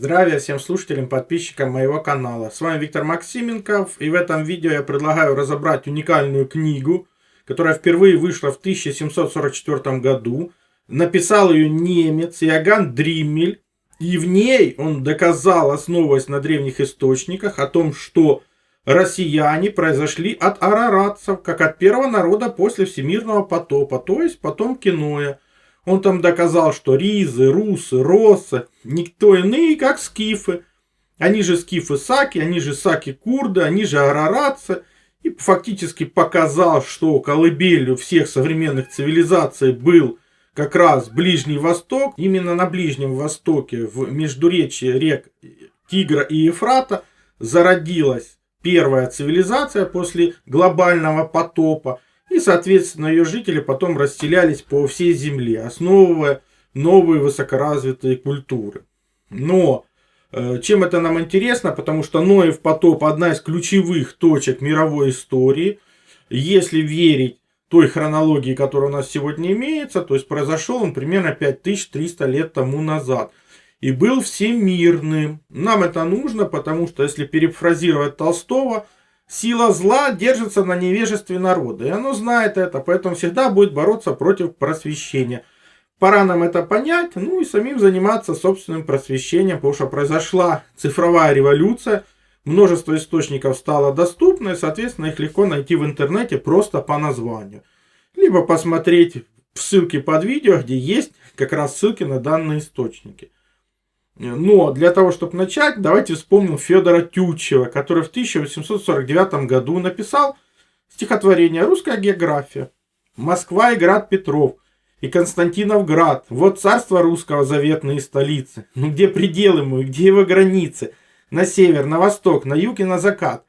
Здравия всем слушателям, подписчикам моего канала. С вами Виктор Максименков, и в этом видео я предлагаю разобрать уникальную книгу, которая впервые вышла в 1744 году. Написал ее немец Иоганн Дриммель, и в ней он доказал, основываясь на древних источниках, о том, что россияне произошли от араратцев, как от первого народа после всемирного потопа, то есть потомки Ноя. Он там доказал, что ризы, русы, россы никто иные, как скифы. Они же скифы-саки, они же саки-курды, они же араратцы. И фактически показал, что колыбелью всех современных цивилизаций был как раз Ближний Восток. Именно на Ближнем Востоке, в междуречии рек Тигра и Ефрата, зародилась первая цивилизация после глобального потопа. И, соответственно, ее жители потом расселялись по всей земле, основывая новые высокоразвитые культуры. Но чем это нам интересно? Потому что Ноев потоп – одна из ключевых точек мировой истории. Если верить той хронологии, которая у нас сегодня имеется, то есть произошел он примерно 5300 лет тому назад. И был всемирным. Нам это нужно, потому что, если перефразировать Толстого, сила зла держится на невежестве народа. И оно знает это, поэтому всегда будет бороться против просвещения. Пора нам это понять, ну и самим заниматься собственным просвещением, потому что произошла цифровая революция, множество источников стало доступно, и, соответственно, их легко найти в интернете просто по названию. Либо посмотреть в ссылке под видео, где есть как раз ссылки на данные источники. Но для того, чтобы начать, давайте вспомним Федора Тютчева, который в 1849 году написал стихотворение «Русская география». Москва и град Петров, и Константиновград, вот царство русского заветные столицы. Ну где пределы мои, где его границы? На север, на восток, на юг и на закат.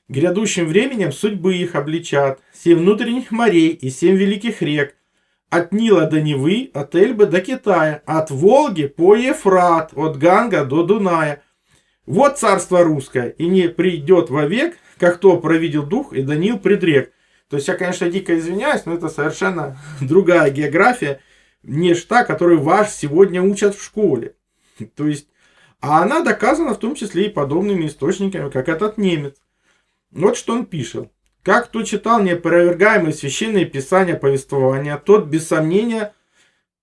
Грядущим временем судьбы их обличат 7 внутренних морей и 7 великих рек. От Нила до Невы, от Эльбы до Китая, от Волги по Ефрат, от Ганга до Дуная. Вот царство русское, и не придет вовек, как то провидел дух, и Даниил предрек. То есть я, конечно, дико извиняюсь, но это совершенно другая география, не та, которую вас сегодня учат в школе. То есть, а она доказана в том числе и подобными источниками, как этот немец. Вот что он пишет. Как кто читал неопровергаемые священные писания повествования, тот без сомнения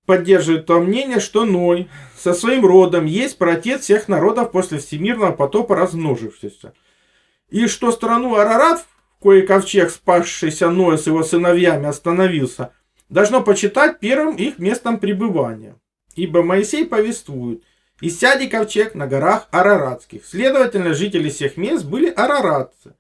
поддерживает то мнение, что Ной со своим родом есть праотец всех народов после всемирного потопа размножившихся. И что страну Арарат, в кое ковчег, спасшийся Ноя с его сыновьями, остановился, должно почитать первым их местом пребывания. Ибо Моисей повествует: «И сяди ковчег на горах Араратских». Следовательно, жители всех мест были араратцы.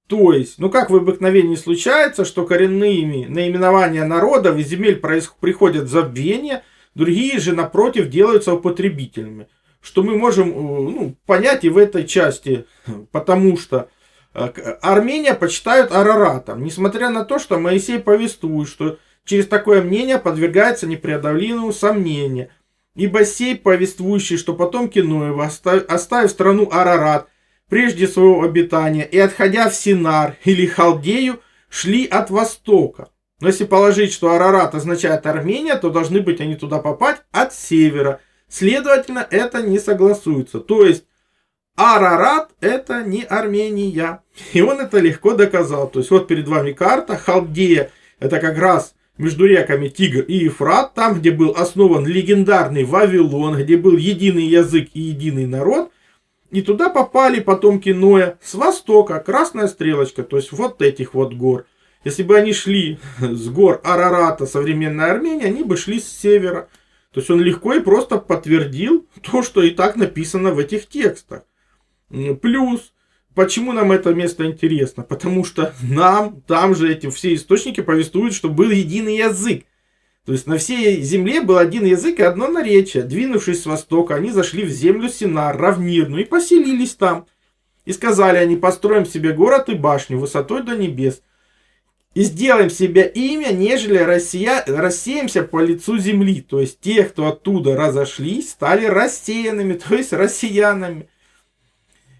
То есть, ну как в обыкновении случается, что коренными наименования народов и земель приходят в забвение, другие же, напротив, делаются употребительными. Что мы можем понять и в этой части, потому что Армения почитают араратом, несмотря на то, что Моисей повествует, что через такое мнение подвергается непреодолимому сомнению. Ибо сей повествующий, что потомки Ноева, оставив страну Арарат, прежде своего обитания, и отходя в Синар или Халдею, шли от востока. Но если положить, что Арарат означает Армения, то должны быть они туда попасть от севера. Следовательно, это не согласуется. То есть, Арарат это не Армения. И он это легко доказал. То есть, вот перед вами карта. Халдея это как раз между реками Тигр и Ефрат, там, где был основан легендарный Вавилон, где был единый язык и единый народ. И туда попали потомки Ноя с востока, красная стрелочка, то есть вот этих вот гор. Если бы они шли с гор Арарата, современной Армении, они бы шли с севера. То есть он легко и просто подтвердил то, что и так написано в этих текстах. Плюс, почему нам это место интересно? Потому что нам, там же эти все источники повествуют, что был единый язык. То есть на всей земле был один язык и одно наречие. Двинувшись с востока, они зашли в землю Синар, равнинную, и поселились там. И сказали они: построим себе город и башню высотой до небес. И сделаем себе имя, нежели рассеемся по лицу земли. То есть те, кто оттуда разошлись, стали рассеянными, то есть россиянами.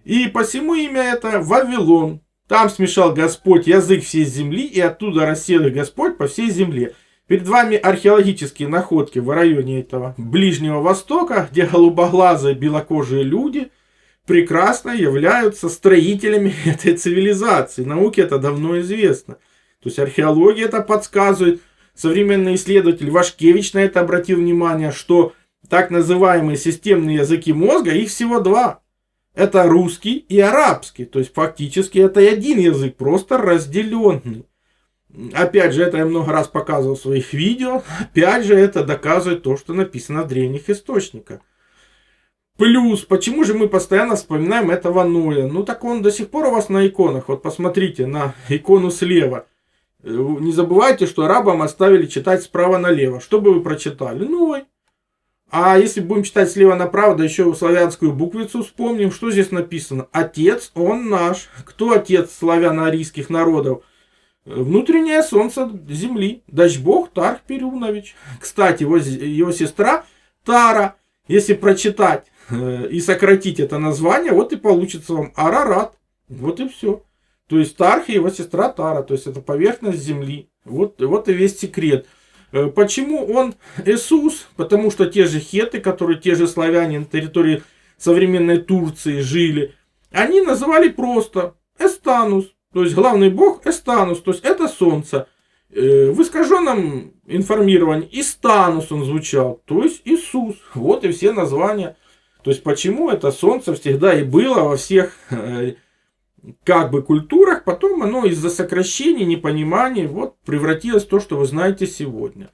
И посему имя это Вавилон. Там смешал Господь язык всей земли, и оттуда рассеял их Господь по всей земле. Перед вами археологические находки в районе этого Ближнего Востока, где голубоглазые белокожие люди прекрасно являются строителями этой цивилизации. Науке это давно известно. То есть археология это подсказывает. Современный исследователь Вашкевич на это обратил внимание, что так называемые системные языки мозга, их всего два. Это русский и арабский. То есть фактически это один язык, просто разделенный. Опять же, это я много раз показывал в своих видео. Опять же, это доказывает то, что написано в древних источниках. Плюс, почему же мы постоянно вспоминаем этого Ноя? Ну так он до сих пор у вас на иконах. Вот посмотрите на икону слева. Не забывайте, что арабам оставили читать справа налево. Что бы вы прочитали? Ной. А если будем читать слева направо, да еще славянскую буквицу вспомним, что здесь написано? Отец, он наш. Кто отец славяно-арийских народов? Внутреннее солнце земли. Дачбог Тарх Перунович. Кстати, его сестра Тара. Если прочитать и сократить это название, вот и получится вам Арарат. Вот и все. То есть Тарх и его сестра Тара. То есть это поверхность земли. Вот и весь секрет. Почему он Иисус? Потому что те же хеты, которые те же славяне на территории современной Турции жили, они называли просто Эстанус. То есть главный бог Эстанус. То есть это солнце. В искаженном информировании Истанус он звучал. То есть Иисус. Вот и все названия. То есть почему это солнце всегда и было во всех как бы культурах, потом оно из-за сокращений, непонимания вот превратилось в то, что вы знаете сегодня.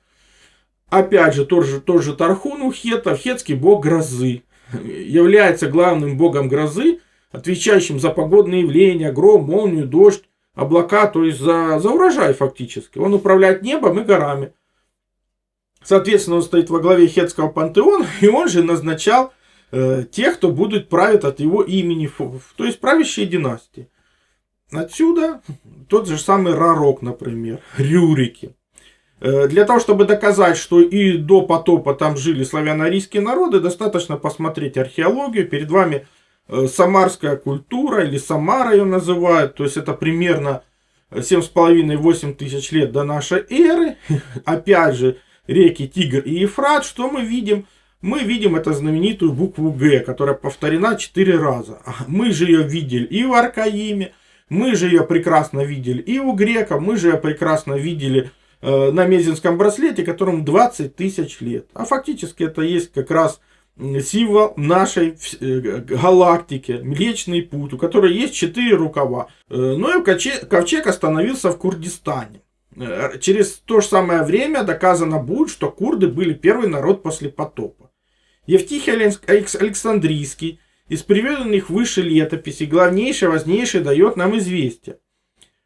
Опять же, тот же Тархун у хетов, хетский бог грозы, является главным богом грозы, отвечающим за погодные явления, гром, молнию, дождь, облака, то есть за урожай фактически. Он управляет небом и горами. Соответственно, он стоит во главе хетского пантеона, и он же назначал тех, кто будут править от его имени, то есть правящие династии. Отсюда тот же самый Рарок, например, Рюрики. Для того, чтобы доказать, что и до потопа там жили славяно-арийские народы, достаточно посмотреть археологию. Перед вами самарская культура, или Самара ее называют, то есть это примерно 7,5-8 тысяч лет до нашей эры. Опять же, реки Тигр и Ефрат, что мы видим? Мы видим эту знаменитую букву Г, которая повторена 4 раза. Мы же ее видели и в Аркаиме, мы же ее прекрасно видели и у греков, мы же ее прекрасно видели на Мезенском браслете, которому 20 тысяч лет. А фактически это есть как раз символ нашей галактики, Млечный Путь, у которой есть 4 рукава. Но и ковчег остановился в Курдистане. Через то же самое время доказано будет, что курды были первый народ после потопа. Евтихий Александрийский из приведенных выше летописей главнейший, важнейший дает нам известие.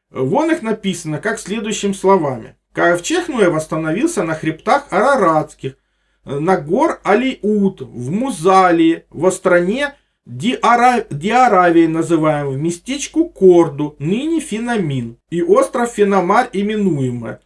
Вон их написано как следующими словами. Ковчег Ноя восстановился на хребтах Араратских, на гор Алиут, в Музалии, во стране Диаравии называем, в местечку Корду, ныне Финамин, и остров Финамарь именуемое.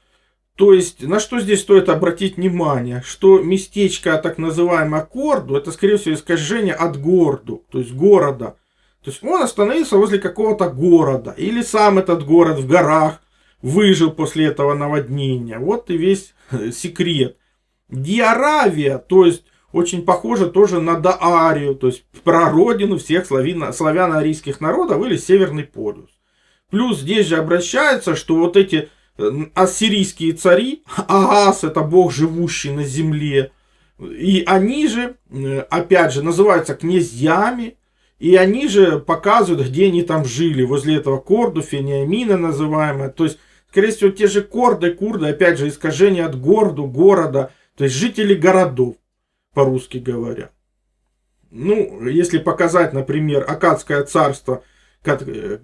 То есть, на что здесь стоит обратить внимание, что местечко, так называемое Корду, это, скорее всего, искажение от горду, то есть города. То есть, он остановился возле какого-то города, или сам этот город в горах выжил после этого наводнения. Вот и весь секрет. Диаравия, то есть, очень похоже тоже на Даарию, то есть, прародину всех славяно-арийских народов, или Северный полюс. Плюс здесь же обращается, что вот эти ассирийские цари, Агас это бог, живущий на земле, и они же, опять же, называются князьями, и они же показывают, где они там жили, возле этого Корду, Фениамина называемое, то есть, скорее всего, те же курды, опять же, искажение от горду, города, то есть, жители городов, по-русски говоря. Ну, если показать, например, Аккадское царство,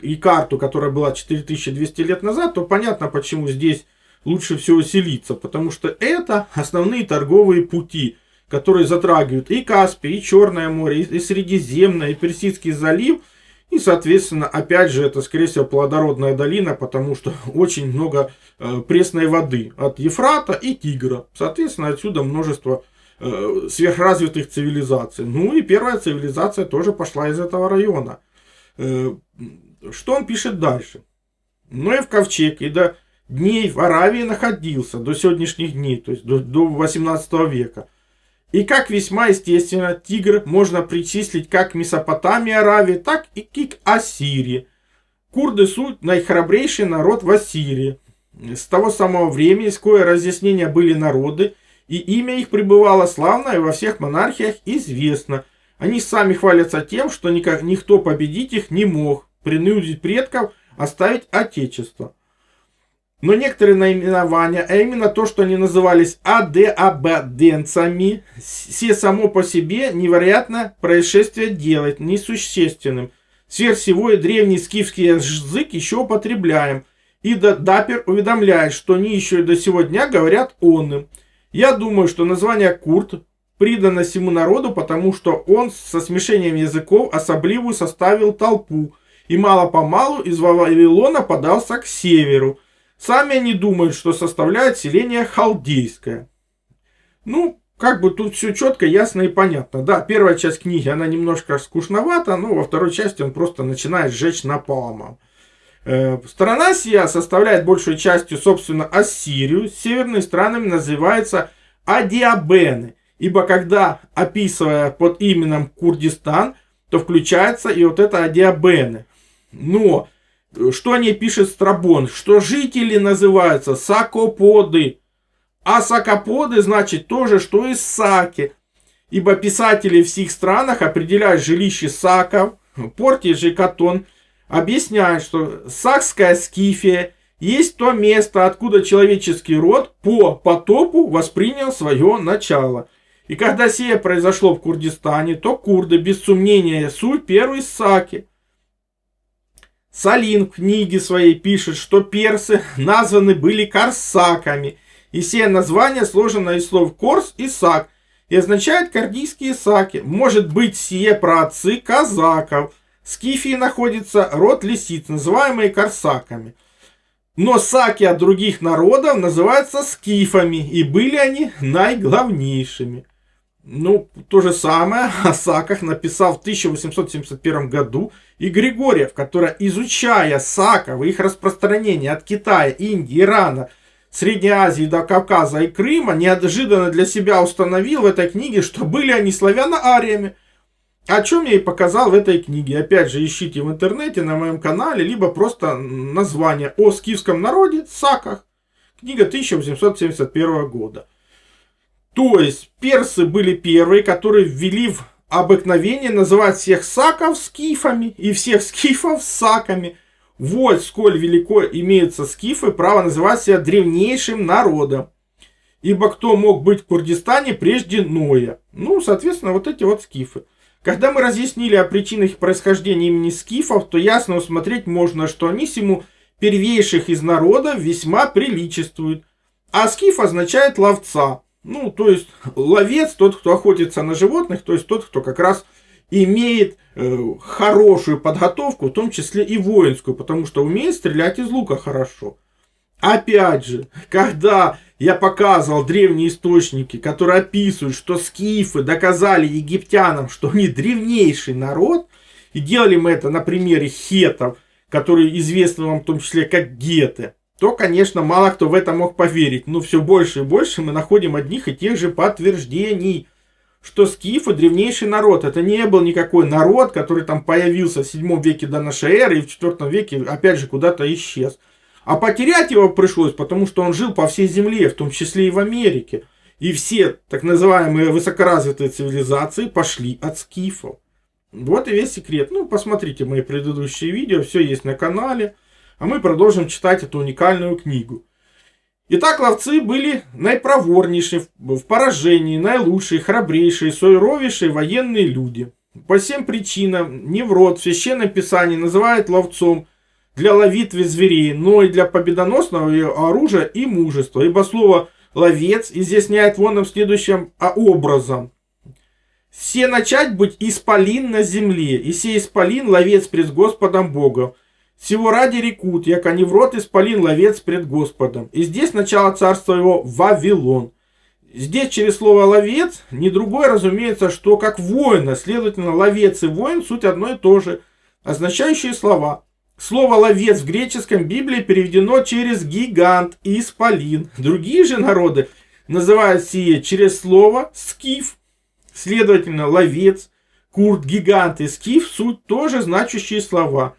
и карту, которая была 4200 лет назад, то понятно, почему здесь лучше всего селиться. Потому что это основные торговые пути, которые затрагивают и Каспий, и Черное море, и Средиземное, и Персидский залив. И, соответственно, опять же, это, скорее всего, плодородная долина, потому что очень много пресной воды от Ефрата и Тигра. Соответственно, отсюда множество сверхразвитых цивилизаций. Ну и первая цивилизация тоже пошла из этого района. Что он пишет дальше? Ноев ковчег дней в Аравии находился до сегодняшних дней, то есть до 18 века. И как весьма естественно, Тигр можно причислить как к Месопотамии, Аравии, так и к Ассирии. Курды суть наихрабрейший народ в Ассирии. С того самого времени, с кое разъяснения были народы, и имя их пребывало славно и во всех монархиях известно. Они сами хвалятся тем, что никто победить их не мог, принудить предков оставить отечество. Но некоторые наименования, а именно то, что они назывались адеабаденцами, все само по себе невероятно происшествие делает несущественным. Сверх всего и древний скифский язык еще употребляем. И Дапер уведомляет, что они еще и до сего дня говорят он им. Я думаю, что название Курд придано всему народу, потому что он со смешением языков особливую составил толпу, и мало-помалу из Вавилона подался к северу. Сами они думают, что составляет селение халдейское. Ну, как бы тут все четко, ясно и понятно. Да, первая часть книги, она немножко скучновата, но во второй части он просто начинает сжечь напалмом. Страна сия составляет большей частью, собственно, Ассирию. Северными странами называются Адиабены. Ибо когда, описывая под именем Курдистан, то включается и вот это Адиабены. Но что о ней пишет Страбон? Что жители называются сакоподы. А сакоподы значит то же, что и саки. Ибо писатели в сих странах определяют жилище саков. Портий же Катон объясняет, что сакская Скифия есть то место, откуда человеческий род по потопу воспринял свое начало. И когда сие произошло в Курдистане, то курды, без сомнения, суть первый саки. Салин в книге своей пишет, что персы названы были корсаками, и сие название сложено из слов корс и сак, и означает кардийские саки. Может быть, сие праотцы казаков. В Скифии находится род лисиц, называемые корсаками. Но саки от других народов называются скифами, и были они наиглавнейшими. Ну, то же самое о саках написал в 1871 году и Григорьев, который, изучая саков и их распространение от Китая, Индии, Ирана, Средней Азии до Кавказа и Крыма, неожиданно для себя установил в этой книге, что были они славяно-ариями. О чем я и показал в этой книге. Опять же, ищите в интернете, на моем канале, либо просто название о скифском народе, саках. Книга 1871 года. То есть, персы были первые, которые ввели в обыкновение называть всех саков скифами и всех скифов саками. Вот сколь велико имеются скифы право называть себя древнейшим народом. Ибо кто мог быть в Курдистане прежде Ноя? Ну, соответственно, вот эти вот скифы. Когда мы разъяснили о причинах происхождения имени скифов, то ясно усмотреть можно, что они всему первейших из народа весьма приличествуют. А скиф означает ловца. Ну, то есть, ловец, тот, кто охотится на животных, то есть, тот, кто как раз имеет хорошую подготовку, в том числе и воинскую, потому что умеет стрелять из лука хорошо. Опять же, когда я показывал древние источники, которые описывают, что скифы доказали египтянам, что они древнейший народ, и делали мы это на примере хетов, которые известны вам в том числе как геты, то, конечно, мало кто в это мог поверить. Но все больше и больше мы находим одних и тех же подтверждений, что скифы древнейший народ. Это не был никакой народ, который там появился в 7 веке до нашей эры и в 4 веке опять же куда-то исчез. А потерять его пришлось, потому что он жил по всей земле, в том числе и в Америке. И все так называемые высокоразвитые цивилизации пошли от скифов. Вот и весь секрет. Ну, посмотрите мои предыдущие видео, все есть на канале. А мы продолжим читать эту уникальную книгу. Итак, ловцы были наипроворнейшие в поражении, наилучшие, храбрейшие, суровейшие военные люди. По всем причинам Неврот в Священном Писании называет ловцом для ловитвы зверей, но и для победоносного оружия и мужества. Ибо слово «ловец» изъясняет воном следующим образом. «Се начать быть исполин на земле, и сей исполин ловец пред Господом Богом. Сего ради рекут, яко Неврот исполин ловец пред Господом». И здесь начало царства его Вавилон. Здесь через слово «ловец» не другое разумеется, что как воина, следовательно, ловец и воин суть одно и то же, означающие слова Слово «ловец» в греческом Библии переведено через «гигант» и «исполин». Другие же народы называют сие через слово «скиф». Следовательно, «ловец», «курд», «гигант» и «скиф» суть тоже значащие слова.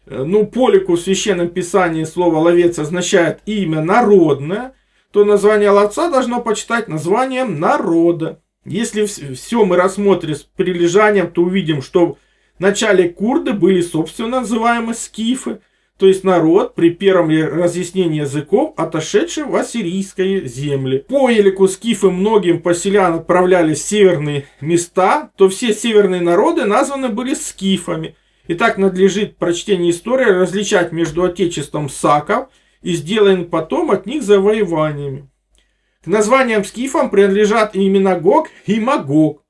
По лику в Священном Писании слово «ловец» означает имя народное, то название ловца должно почитать названием народа. Если все мы рассмотрим с прилежанием, то увидим, что в начале курды были собственно называемые скифы, то есть народ при первом разъяснении языков, отошедший в ассирийские земли. По елику скифы многим поселян отправлялись в северные места, то все северные народы названы были скифами. И так надлежит прочтение истории различать между отечеством саков и сделанным потом от них завоеваниями. К названиям скифам принадлежат и имена Гог и Магог.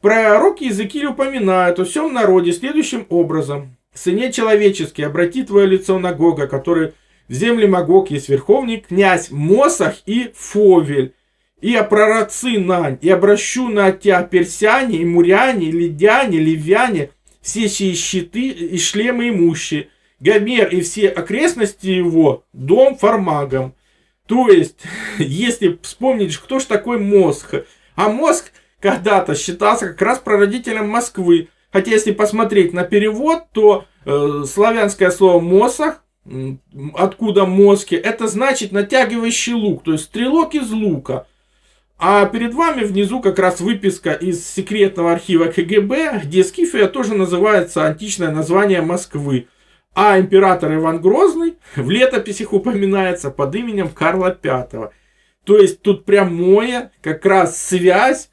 Пророки Иезекииль упоминают о всем народе следующим образом. «Сыне человеческий, обрати твое лицо на Гога, который в земле Магог есть верховный князь Мосах и Фовель, и о пророцы Нань, и обращу на тебя персяне, и муряне, и лидяне, ливяне, все сии щиты и шлемы имущие, Гомер и все окрестности его, дом Фармагом». То есть, если вспомнить, кто же такой Мосх, а Мосх когда-то считался как раз прародителем Москвы. Хотя, если посмотреть на перевод, то славянское слово «мосах», откуда «моски», это значит натягивающий лук, то есть стрелок из лука. А перед вами внизу как раз выписка из секретного архива КГБ, где Скифия тоже называется античное название Москвы. А император Иван Грозный в летописях упоминается под именем Карла V. То есть тут прямая как раз связь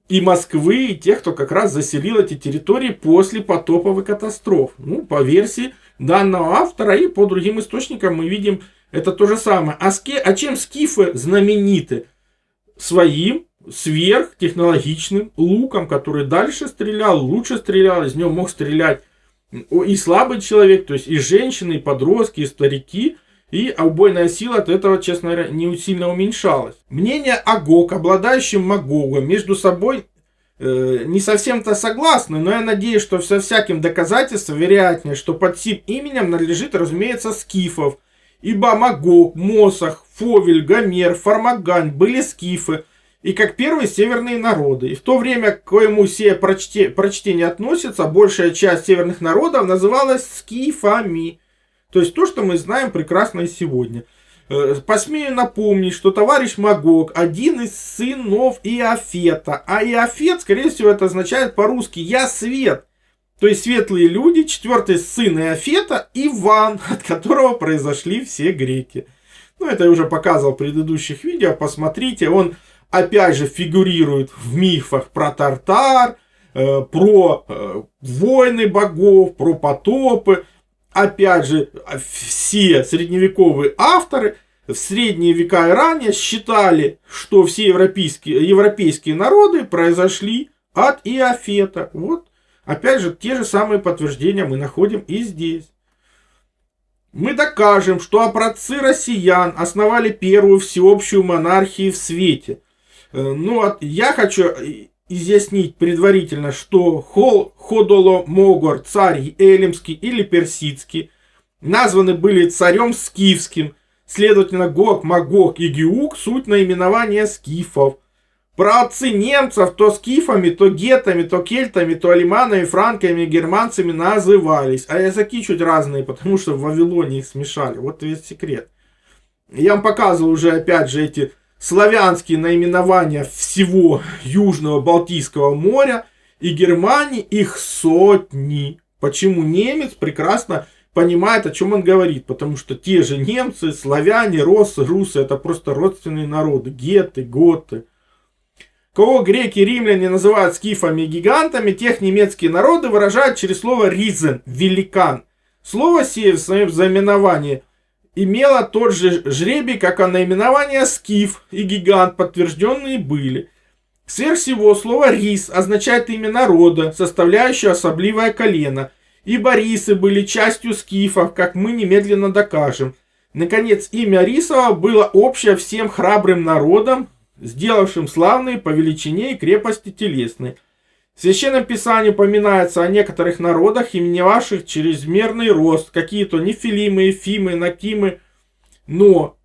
и Москвы, и тех, кто как раз заселил эти территории после потоповых катастроф. По версии данного автора и по другим источникам мы видим это то же самое. А чем скифы знамениты? Своим сверхтехнологичным луком, который дальше стрелял, лучше стрелял, из него мог стрелять и слабый человек, то есть и женщины, и подростки, и старики. И убойная сила от этого, честно говоря, не сильно уменьшалась. Мнение о Гог, обладающем Магогом, между собой не совсем-то согласны, но я надеюсь, что со всяким доказательством вероятнее, что под сим именем надлежит, разумеется, скифов. Ибо Магог, Мосах, Фовель, Гомер, Фармагань были скифы, и как первые северные народы. И в то время, к коему сие прочтение относится, большая часть северных народов называлась скифами. То есть то, что мы знаем прекрасно и сегодня. Посмею напомнить, что товарищ Магог один из сынов Иофета. А Иофет, скорее всего, это означает по-русски «я свет». То есть светлые люди, четвертый сын Иофета, Иван, от которого произошли все греки. Это я уже показывал в предыдущих видео, посмотрите. Он опять же фигурирует в мифах про Тартар, про войны богов, про потопы. Опять же, все средневековые авторы в средние века и ранее считали, что все европейские народы произошли от Иофета. Опять же, те же самые подтверждения мы находим и здесь. Мы докажем, что праотцы россиян основали первую всеобщую монархию в свете. Я хочу изъяснить предварительно, что Ходоломогор, царь эллимский или персидский, названы были царем скифским. Следовательно, Гог, Магог и Геук – суть наименования скифов. Праотцы немцев то скифами, то гетами, то кельтами, то алиманами, франками, германцами назывались. А языки чуть разные, потому что в Вавилоне их смешали. Вот весь секрет. Я вам показывал уже опять же эти славянские наименования всего Южного Балтийского моря и Германии, их сотни. Почему немец прекрасно понимает, о чем он говорит? Потому что те же немцы, славяне, русы, это просто родственные народы. Геты, готы. Кого греки и римляне называют скифами и гигантами, тех немецкие народы выражают через слово «ризен» – «великан». Слово сие в своем знаменовании имело тот же жребий, как и наименование «скиф» и «гигант» подтвержденные были. Сверх всего слово «рис» означает имя народа, составляющего особливое колено, ибо рисы были частью скифов, как мы немедленно докажем. Наконец, имя Рисова было общее всем храбрым народам, сделавшим славные по величине и крепости телесной. В Священном Писании упоминается о некоторых народах, именовавших чрезмерный рост, какие-то нефилимы, ефимы, накимы, но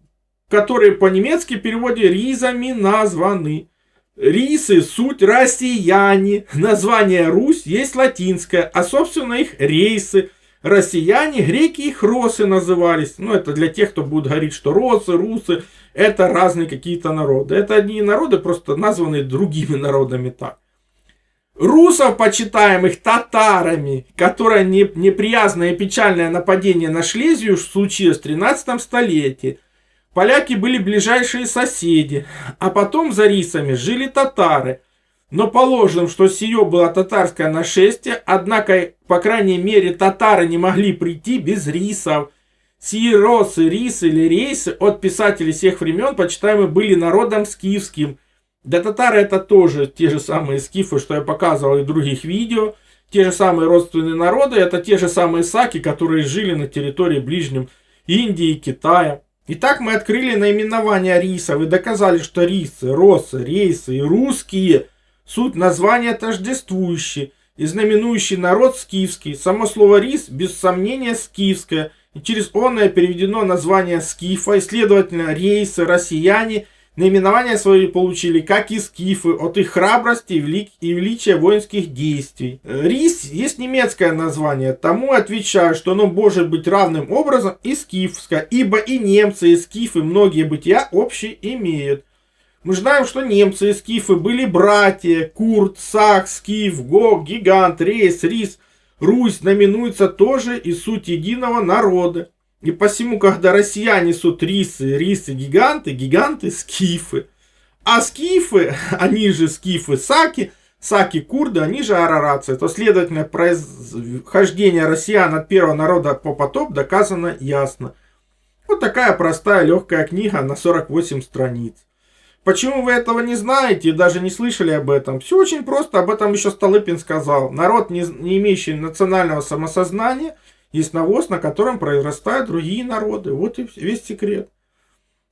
которые по-немецки в переводе ризами названы. Рисы – суть россияне, название Русь есть латинское, а собственно их рейсы. Россияне, греки их росы назывались. Ну, это для тех, кто будет говорить, что росы, русы – это разные какие-то народы. Это одни народы, просто названные другими народами так. Русов, почитаемых татарами, которое неприязное и печальное нападение на Шлезвию случилось в 13 столетии. Поляки были ближайшие соседи, а потом за рисами жили татары. Но положим, что сие было татарское нашествие, однако, по крайней мере, татары не могли прийти без рисов. Сии росы, рисы или рейсы от писателей всех времен, почитаемые, были народом скифским. Для татары это тоже те же самые скифы, что я показывал и в других видео. Те же самые родственные народы, это те же самые саки, которые жили на территории ближнем Индии и Китая. Итак, мы открыли наименование рисов и доказали, что рисы, росы, рейсы и русские суть названия тождествующие и знаменующий народ скифский. Само слово рис без сомнения скифское, и через оное переведено название скифа, и следовательно рейсы, россияне наименования свои получили, как и скифы, от их храбрости и величия воинских действий. Рис есть немецкое название, тому отвечаю, что оно может быть равным образом и скифское, ибо и немцы, и скифы многие бытия общие имеют. Мы знаем, что немцы и скифы были братья, Курт, Сак, Скиф, Гог, Гигант, Рейс, Рис, Русь знаменуется тоже и суть единого народа. И посему, когда россияне несут рисы, гиганты, гиганты скифы. А скифы, они же скифы саки, саки курды, они же араратцы. То, следовательно, происхождение россиян от первого народа по потоп доказано ясно. Вот такая простая легкая книга на 48 страниц. Почему вы этого не знаете и даже не слышали об этом? Все очень просто, об этом еще Столыпин сказал. Народ, не имеющий национального самосознания, есть навоз, на котором произрастают другие народы. Вот и весь секрет.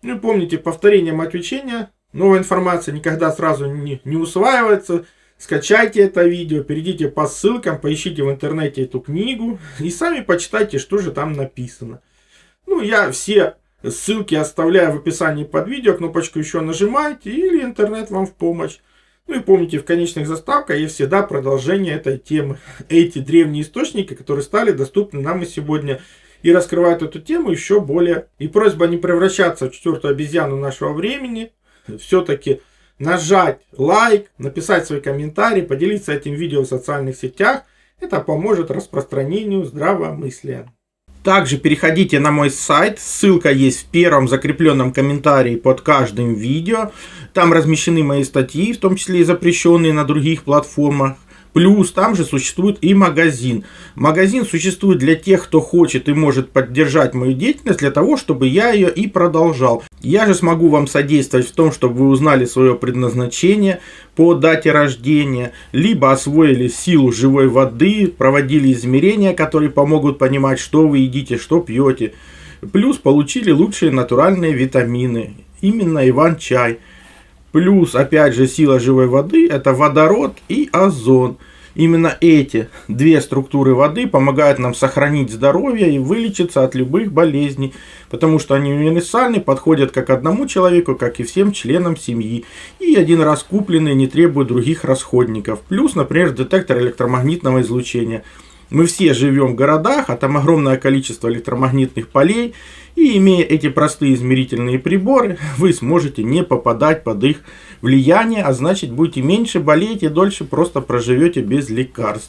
Ну, помните, повторение мать учения. Новая информация никогда сразу не усваивается. Скачайте это видео, перейдите по ссылкам, поищите в интернете эту книгу и сами почитайте, что же там написано. Ну, я все ссылки оставляю в описании под видео. Кнопочку еще нажимайте или интернет вам в помощь. Ну и помните, в конечных заставках есть всегда продолжение этой темы. Эти древние источники, которые стали доступны нам и сегодня, и раскрывают эту тему еще более. И просьба не превращаться в четвертую обезьяну нашего времени. Все-таки нажать лайк, написать свой комментарий, поделиться этим видео в социальных сетях. Это поможет распространению здравомыслия. Также переходите на мой сайт, ссылка есть в первом закрепленном комментарии под каждым видео. Там размещены мои статьи, в том числе и запрещенные на других платформах. Плюс там же существует и магазин. Магазин существует для тех, кто хочет и может поддержать мою деятельность, для того, чтобы я ее и продолжал. Я же смогу вам содействовать в том, чтобы вы узнали свое предназначение по дате рождения, либо освоили силу живой воды, проводили измерения, которые помогут понимать, что вы едите, что пьете. Плюс получили лучшие натуральные витамины, именно Иван-чай. Плюс, опять же, сила живой воды – это водород и озон. Именно эти две структуры воды помогают нам сохранить здоровье и вылечиться от любых болезней, потому что они универсальны, подходят как одному человеку, как и всем членам семьи. И один раз купленные не требуют других расходников. Плюс, например, детектор электромагнитного излучения. Мы все живем в городах, а там огромное количество электромагнитных полей. И имея эти простые измерительные приборы, вы сможете не попадать под их влияние, а значит будете меньше болеть и дольше просто проживете без лекарств.